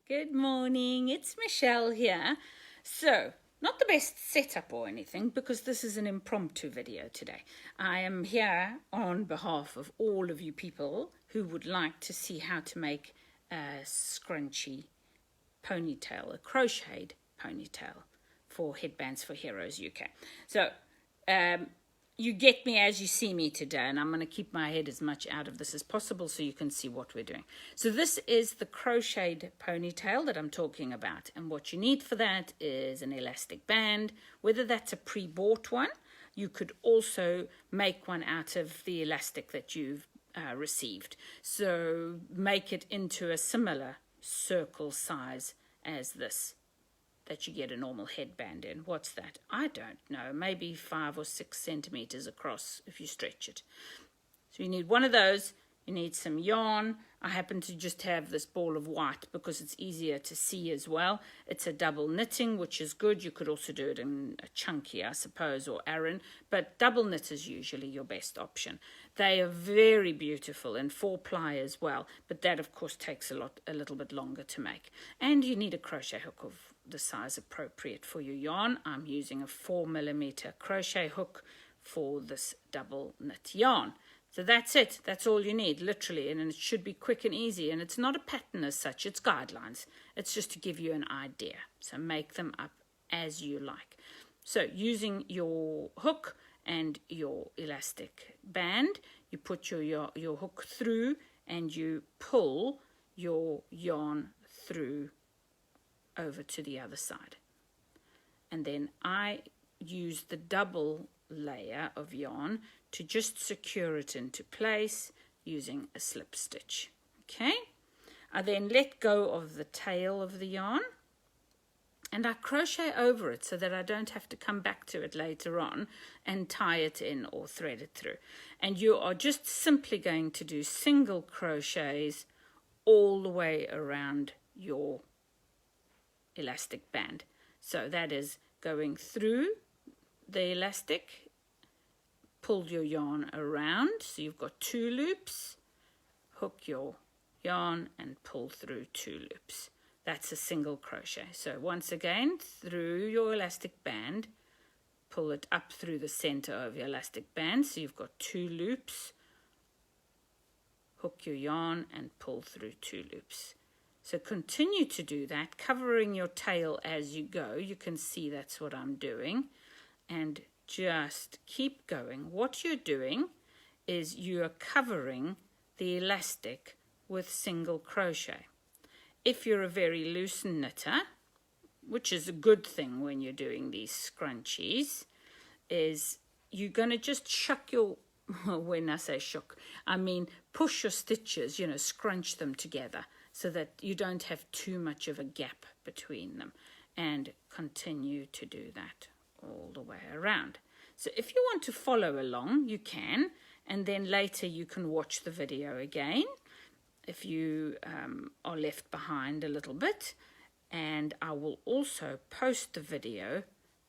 Good morning, it's Michelle here. So, not the best setup or anything because this is an impromptu video today. I am here on behalf of all of you people who would like to see how to make a scrunchy ponytail, a crocheted ponytail for Headbands for Heroes UK. So, you get me as you see me today, and I'm going to keep my head as much out of this as possible so you can see what we're doing. So this is the crocheted ponytail that I'm talking about, and what you need for that is an elastic band, whether that's a pre-bought one. You could also make one out of the elastic that you've received. So make it into a similar circle size as this that you get a normal headband in. What's that? I don't know. Maybe 5 or 6 centimeters across if you stretch it. So you need one of those. You need some yarn. I happen to just have this ball of white because it's easier to see as well. It's a double knitting, which is good. You could also do it in a chunky, I suppose, or Aran, but double knit is usually your best option. They are very beautiful in 4-ply as well, but that of course takes a little bit longer to make. And you need a crochet hook of the size appropriate for your yarn. I'm using a 4mm crochet hook for this double knit yarn. So that's it. That's all you need, literally, and it should be quick and easy. And it's not a pattern as such, it's guidelines. It's just to give you an idea. So make them up as you like. So using your hook and your elastic band, you put your hook through and you pull your yarn through over to the other side. And then I use the double layer of yarn to just secure it into place using a slip stitch. Okay, I then let go of the tail of the yarn and I crochet over it so that I don't have to come back to it later on and tie it in or thread it through. And you are just simply going to do single crochets all the way around your elastic band. So that is going through the elastic, pull your yarn around, so you've got 2 loops, hook your yarn and pull through 2 loops. That's a single crochet. So once again, through your elastic band, pull it up through the center of your elastic band, so you've got 2 loops, hook your yarn and pull through 2 loops. So continue to do that, covering your tail as you go. You can see that's what I'm doing. And just keep going. What you're doing is you are covering the elastic with single crochet. If you're a very loose knitter, which is a good thing when you're doing these scrunchies, is you're going to just shuck your, when I say shuck, I mean push your stitches, scrunch them together, so that you don't have too much of a gap between them, and continue to do that all the way around. So if you want to follow along, you can, and then later you can watch the video again if you are left behind a little bit, and I will also post the video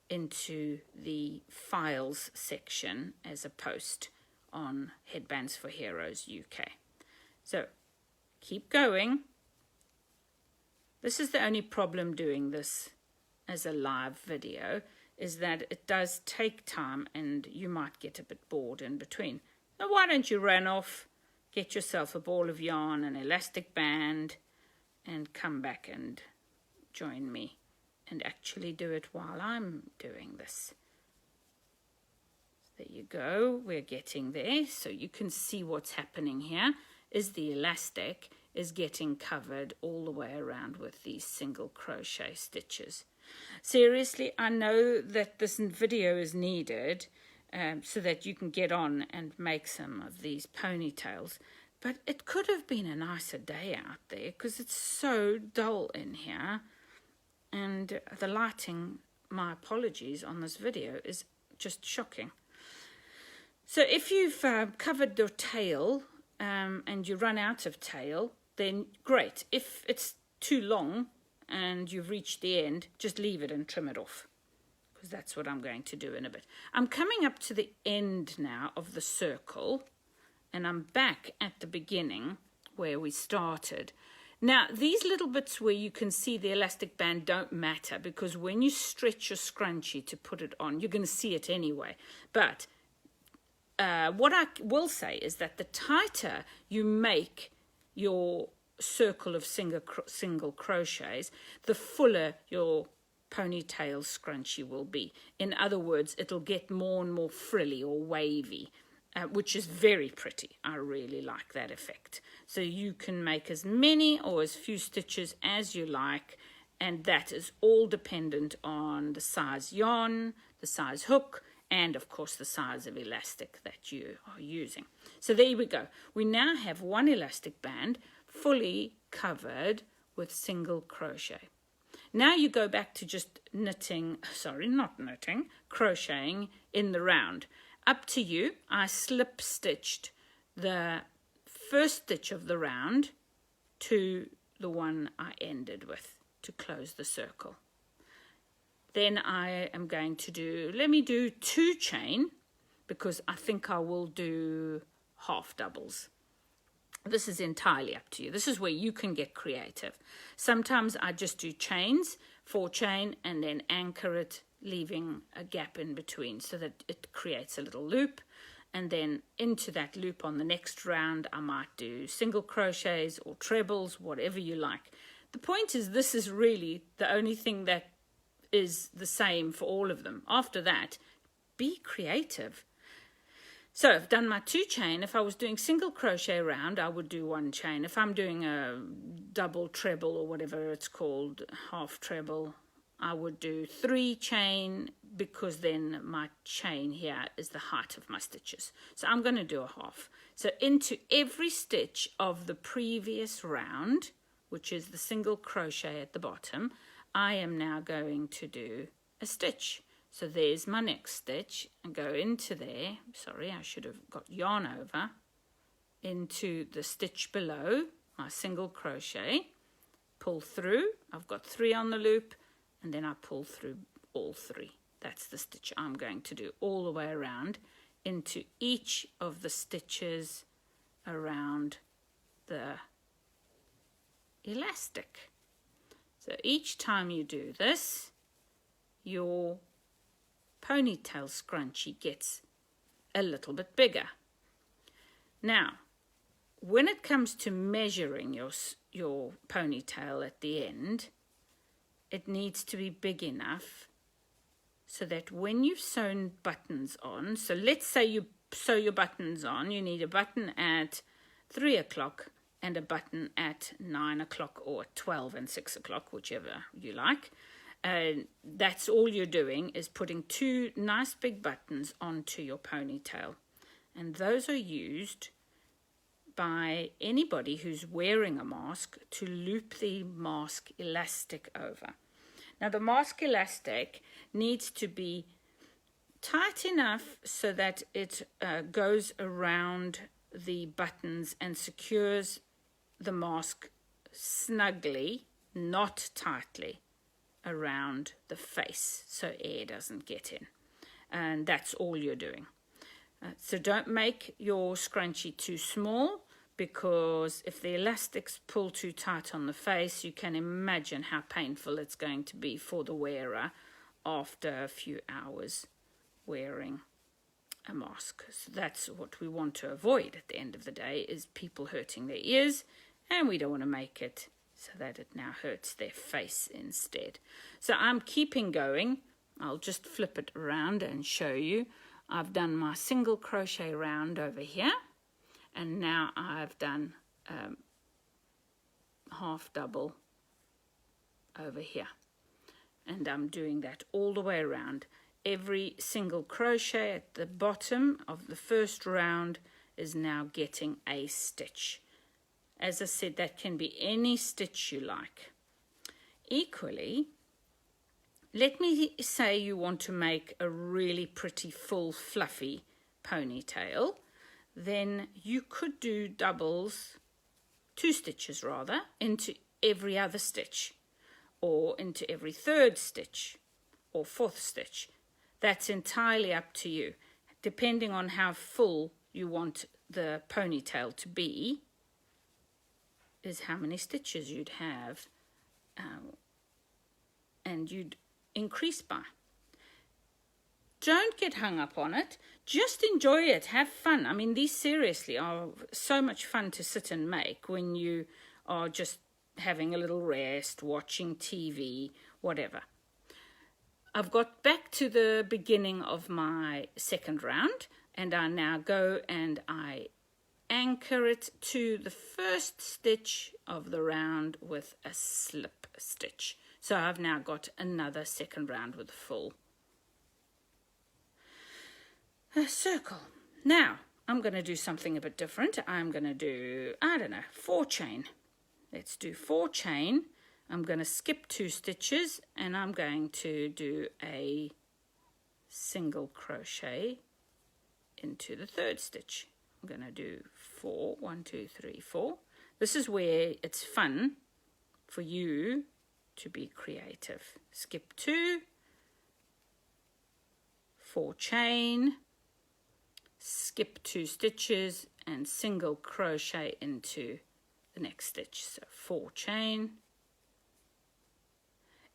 into the files section as a post on Headbands for Heroes UK. So keep going. This is the only problem doing this as a live video, is that it does take time and you might get a bit bored in between. So why don't you run off, get yourself a ball of yarn, an elastic band, and come back and join me and actually do it while I'm doing this. There you go, we're getting there. So you can see what's happening here is the elastic is getting covered all the way around with these single crochet stitches. Seriously, I know that this video is needed so that you can get on and make some of these ponytails, but it could have been a nicer day out there because it's so dull in here, and the lighting, my apologies, on this video is just shocking. So if you've covered your tail and you run out of tail, then great. If it's too long and you've reached the end, just leave it and trim it off, because that's what I'm going to do in a bit. I'm coming up to the end now of the circle, and I'm back at the beginning where we started. Now, these little bits where you can see the elastic band don't matter, because when you stretch your scrunchie to put it on, you're going to see it anyway. But what I will say is that the tighter you make your circle of single crochets, the fuller your ponytail scrunchie will be. In other words, it'll get more and more frilly or wavy, which is very pretty. I really like that effect. So you can make as many or as few stitches as you like, and that is all dependent on the size yarn, the size hook, and of course the size of elastic that you are using. So there we go. We now have one elastic band fully covered with single crochet. Now you go back to just crocheting in the round. Up to you. I slip stitched the first stitch of the round to the one I ended with to close the circle. Then I am going to do, let me do 2 chain, because I think I will do half doubles. This is entirely up to you. This is where you can get creative. Sometimes I just do chains, 4 chain, and then anchor it, leaving a gap in between so that it creates a little loop. And then into that loop on the next round, I might do single crochets or trebles, whatever you like. The point is, this is really the only thing that is the same for all of them. After that, be creative. So I've done my 2 chain. If I was doing single crochet round, I would do 1 chain. If I'm doing a double treble or whatever it's called, half treble, I would do 3 chain, because then my chain here is the height of my stitches. So I'm going to do a half. So into every stitch of the previous round, which is the single crochet at the bottom, I am now going to do a stitch. So there's my next stitch, and go into there. Sorry, I should have got yarn over. Into the stitch below, my single crochet, pull through. I've got 3 on the loop, and then I pull through all 3. That's the stitch I'm going to do all the way around into each of the stitches around the elastic. So each time you do this, your ponytail scrunchie gets a little bit bigger. Now, when it comes to measuring your ponytail at the end, it needs to be big enough so that when you've sewn buttons on, so let's say you sew your buttons on, you need a button at 3 o'clock and a button at 9 o'clock or 12 and 6 o'clock, whichever you like. That's all you're doing, is putting 2 nice big buttons onto your ponytail. And those are used by anybody who's wearing a mask to loop the mask elastic over. Now the mask elastic needs to be tight enough so that it goes around the buttons and secures the mask snugly, not tightly, around the face so air doesn't get in. And that's all you're doing. So don't make your scrunchie too small, because if the elastics pull too tight on the face, you can imagine how painful it's going to be for the wearer after a few hours wearing a mask. So that's what we want to avoid at the end of the day, is people hurting their ears, and we don't want to make it so that it now hurts their face instead. So I'm keeping going. I'll just flip it around and show you. I've done my single crochet round over here, and now I've done half double over here, and I'm doing that all the way around. Every single crochet at the bottom of the first round is now getting a stitch. As I said, that can be any stitch you like. Equally, let me say you want to make a really pretty full fluffy ponytail, then you could do doubles, 2 stitches rather, into every other stitch, or into every 3rd stitch or 4th stitch. That's entirely up to you. Depending on how full you want the ponytail to be, is how many stitches you'd have, and you'd increase by. Don't get hung up on it. Just enjoy it. Have fun. I mean, these seriously are so much fun to sit and make when you are just having a little rest, watching TV, whatever. I've got back to the beginning of my second round, and I now go and I anchor it to the first stitch of the round with a slip stitch. So I've now got another second round with a full circle. Now I'm going to do something a bit different. I'm going to do, 4 chain. Let's do 4 chain. I'm going to skip 2 stitches and I'm going to do a single crochet into the third stitch. I'm going to do 4, 1, 2, 3, 4. This is where it's fun for you to be creative. Skip 2, 4 chain, skip 2 stitches and single crochet into the next stitch. So 4 chain.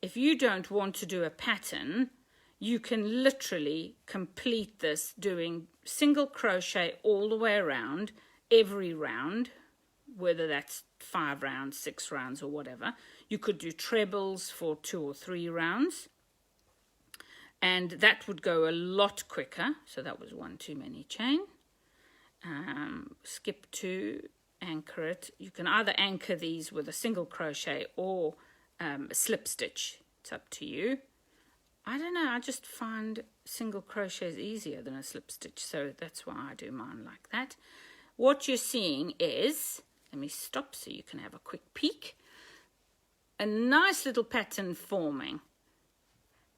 If you don't want to do a pattern, you can literally complete this doing single crochet all the way around every round, whether that's 5 rounds, 6 rounds or whatever. You could do trebles for 2 or 3 rounds, and that would go a lot quicker. So that was 1 too many chain. Skip 2, anchor it. You can either anchor these with a single crochet or a slip stitch. It's up to you. I don't know, I just find single crochet is easier than a slip stitch, so that's why I do mine like that. What you're seeing is, let me stop so you can have a quick peek, a nice little pattern forming.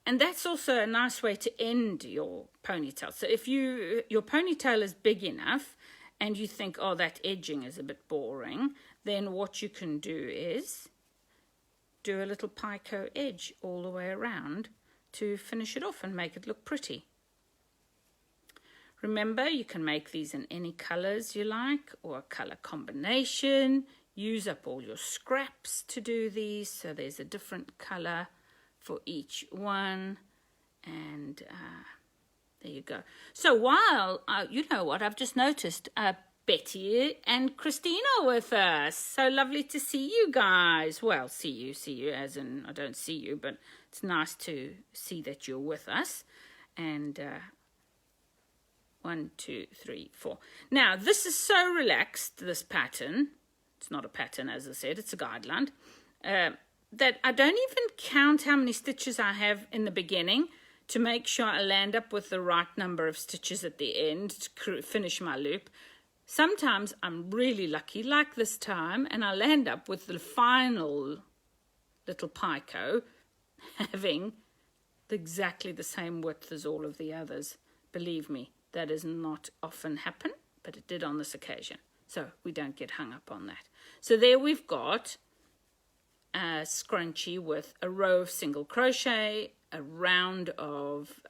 And that's also a nice way to end your ponytail. So if your ponytail is big enough and you think, oh, that edging is a bit boring, then what you can do is do a little picot edge all the way around to finish it off and make it look pretty. Remember, you can make these in any colors you like or a color combination. Use up all your scraps to do these, so there's a different color for each one, and there you go. So while, you know what, I've just noticed Betty and Christina with us. So lovely to see you guys. Well, see you, as in I don't see you, but it's nice to see that you're with us. And 1, 2, 3, 4. Now, this is so relaxed, this pattern. It's not a pattern, as I said, it's a guideline. That I don't even count how many stitches I have in the beginning to make sure I land up with the right number of stitches at the end to finish my loop. Sometimes I'm really lucky, like this time, and I land up with the final little picot having exactly the same width as all of the others. Believe me, that does not often happen, but it did on this occasion. So we don't get hung up on that. So there we've got a scrunchie with a row of single crochet, a round of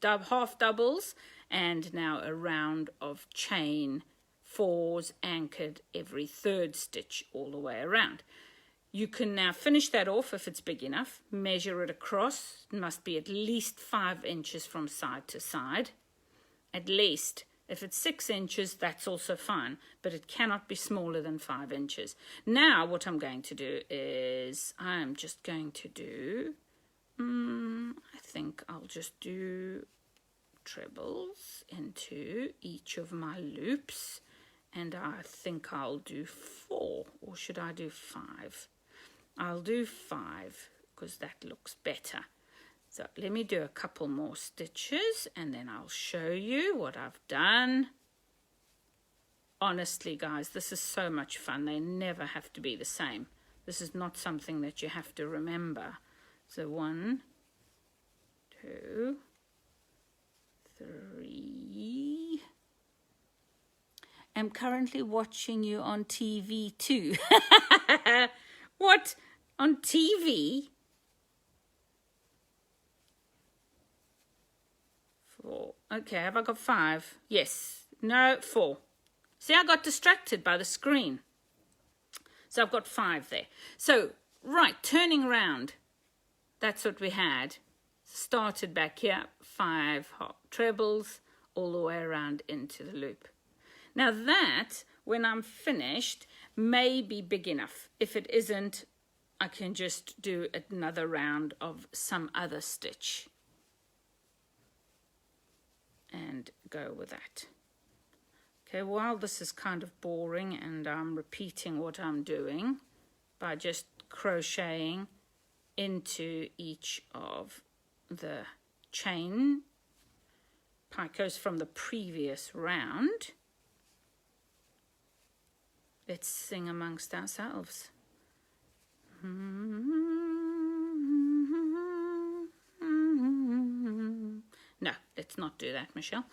half doubles, and now a round of chain 4s anchored every 3rd stitch all the way around. You can now finish that off if it's big enough. Measure it across. It must be at least 5 inches from side to side. At least. If it's 6 inches, that's also fine, but it cannot be smaller than 5 inches. Now what I'm going to do is I'm just going to do, I think I'll just do trebles into each of my loops. And I think I'll do 4, or should I do 5? I'll do 5 because that looks better. So let me do a couple more stitches and then I'll show you what I've done. Honestly, guys, this is so much fun. They never have to be the same. This is not something that you have to remember. So 1, 2, 3. I'm currently watching you on TV too. What? On TV? 4. Okay, have I got 5? Yes. No, 4. See, I got distracted by the screen. So I've got 5 there. So, right, turning around, that's what we had. Started back here, 5 trebles, all the way around into the loop. Now that, when I'm finished, may be big enough. If it isn't, I can just do another round of some other stitch and go with that. Okay, while this is kind of boring and I'm repeating what I'm doing by just crocheting into each of the chain picos from the previous round, let's sing amongst ourselves. No, let's not do that, Michelle.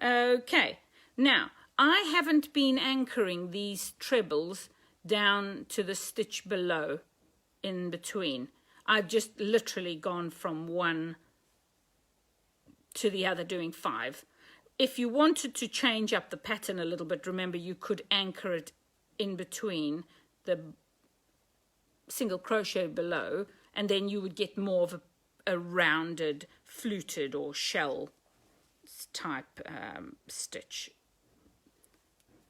Okay, now I haven't been anchoring these trebles down to the stitch below in between. I've just literally gone from one to the other doing 5. If you wanted to change up the pattern a little bit, remember you could anchor it in between the single crochet below, and then you would get more of a rounded, fluted or shell type stitch.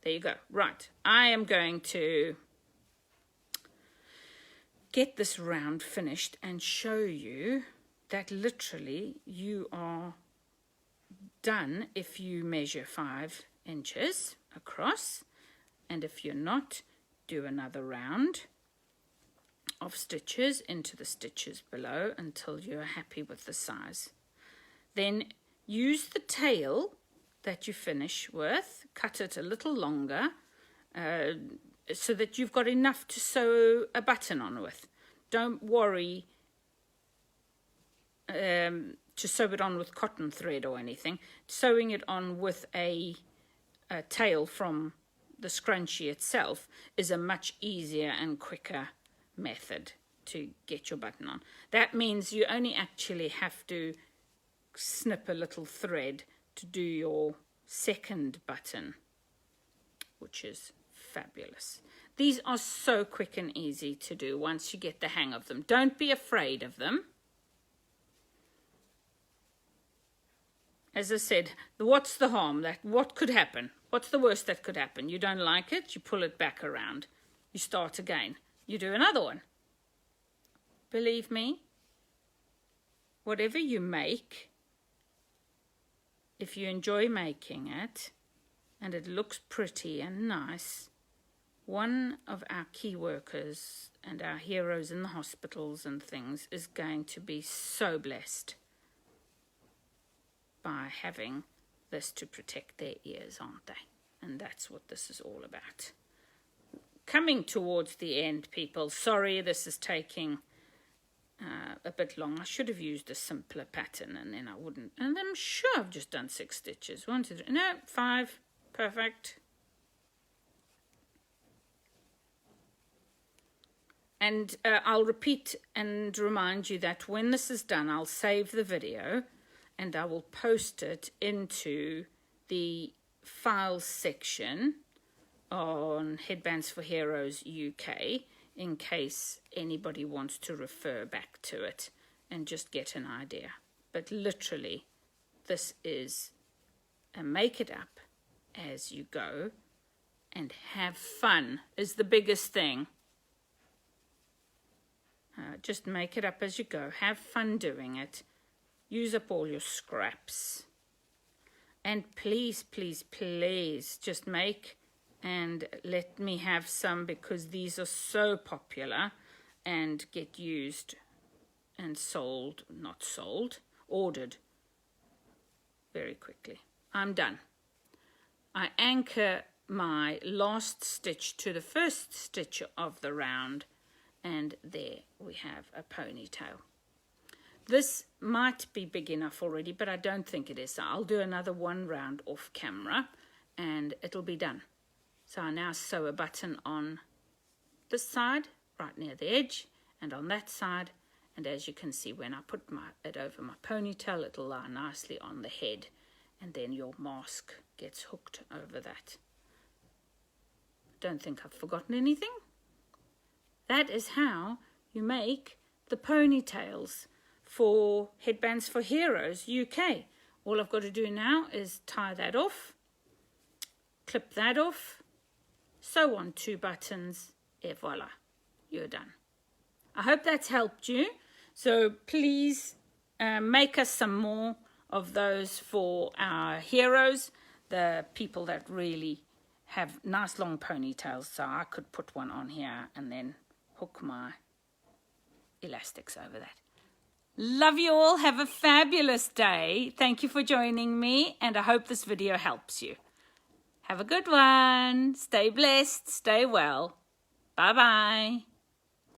There you go. Right, I am going to get this round finished and show you that literally you are done if you measure 5 inches across, and if you're not, do another round of stitches into the stitches below until you're happy with the size. Then use the tail that you finish with, cut it a little longer so that you've got enough to sew a button on with. Don't worry to sew it on with cotton thread or anything. Sewing it on with a tail from the scrunchie itself is a much easier and quicker method to get your button on. That means you only actually have to snip a little thread to do your second button, which is fabulous. These are so quick and easy to do once you get the hang of them. Don't be afraid of them. As I said, what's the harm? What could happen? What's the worst that could happen? You don't like it, you pull it back around. You start again. You do another one. Believe me, whatever you make, if you enjoy making it and it looks pretty and nice, one of our key workers and our heroes in the hospitals and things is going to be so blessed by having this to protect their ears, aren't they? And that's what this is all about. Coming towards the end, people. Sorry, this is taking a bit long. I should have used a simpler pattern and then I wouldn't. And I'm sure I've just done 6 stitches. 1, 2, 3. No, 5. Perfect. And I'll repeat and remind you that when this is done, I'll save the video and I will post it into the files section on Headbands for Heroes UK in case anybody wants to refer back to it and just get an idea. But literally, this is a make it up as you go, and have fun is the biggest thing. Just make it up as you go. Have fun doing it. Use up all your scraps. And please, please, please just make and let me have some, because these are so popular and get used and sold, not sold, ordered very quickly. I'm done. I anchor my last stitch to the first stitch of the round, and there we have a ponytail. This might be big enough already, but I don't think it is. So I'll do another 1 round off camera and it'll be done. So I now sew a button on this side, right near the edge, and on that side. And as you can see, when I put it over my ponytail, it'll lie nicely on the head. And then your mask gets hooked over that. Don't think I've forgotten anything. that is how you make the ponytails for Headbands for Heroes UK. All I've got to do now is tie that off, clip that off, sew on 2 buttons, et voila, you're done. I hope that's helped you. So please make us some more of those for our heroes, the people that really have nice long ponytails. So I could put one on here and then hook my elastics over that. Love you all. Have a fabulous day. Thank you for joining me, and I hope this video helps you. Have a good one. Stay blessed. Stay well. Bye-bye.